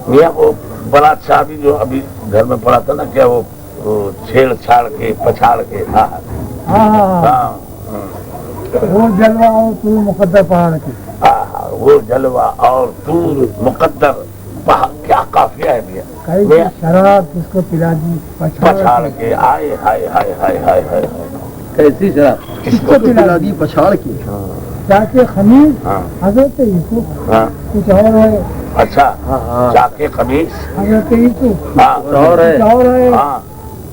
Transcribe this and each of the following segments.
मियाँ वो बड़ा अच्छा भी जो अभी घर में पड़ा था ना, क्या वो छेड़ छाड़ के पछाड़ के, हाँ हाँ, वो जलवा और तूर मुकद्दर पहाड़ की, हाँ, वो जलवा और तूर मुकद्दर पहाड़, क्या काफिया है मियाँ। कई मियाँ शराब किसको पिला दी पछाड़ के, आए हाय हाय हाय हाय हाय, कैसी शराब किसको पिला दी पछाड़ की। जाके खमीर हाँ हजरत यूसुफ हाँ, कुछ और है, अच्छा हाँ जाके कमीज, हजरत यूसुफ हाँ और है। कुछ और है। हाँ,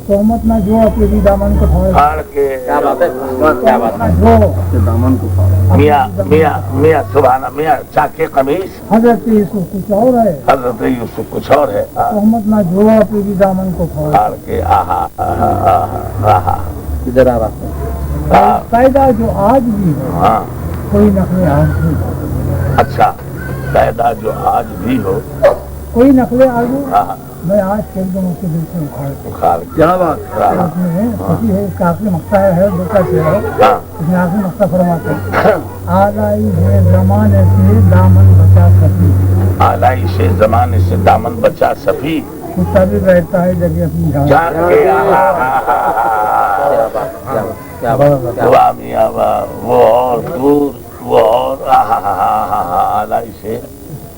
तोहमत ना जो अपने दामन को फाड़, फाड़ के, क्या बात है, क्या बात ना है। जो दामन को फाड़। मियाँ मियाँ मियाँ सुभाना मियाँ, जाके कमीज, हजरत यूसुफ कुछ और है। हजरत यूसुफ कुछ और है, हाँ, तोहमत ना जो अपने दामन को फाड़, फाड़ के, आहा आहा आहा आहा, इधर आ रहा हाँ कायदा जो आज भी है, हाँ, कोई नकले आज भी, अच्छा कायदा जो आज भी हो, कोई नकले आलू हाँ, मैं आज खेल दूँ उसके दिल से उखाड़ के। उखाड़ के, क्या बात। हाँ, खुशी है, इसका आखिरी मक्ता है दूसरा शेर है, हाँ, इसमें आखिरी मक्ता फरमाते हैं, आलाई है जमाने से दामन बचा सकी, आलाई से जमाने से दामन बचा सफी, कुत्ता भी बैठता है जगह अपनी झाड़, जाके, क्या बात, क्या बात, क्या बात, क्या बात। वाह मियाँ वाह, वो और दूर, वो और, आलाई से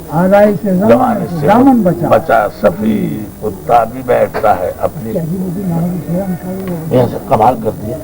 आलाई से जमाने से दामन बचा, बचा सफी, कुत्ता भी बैठता है अपनी, कैसी बुद्धि नाम की शेर हम खाई यहाँ से कमाल कर दिया।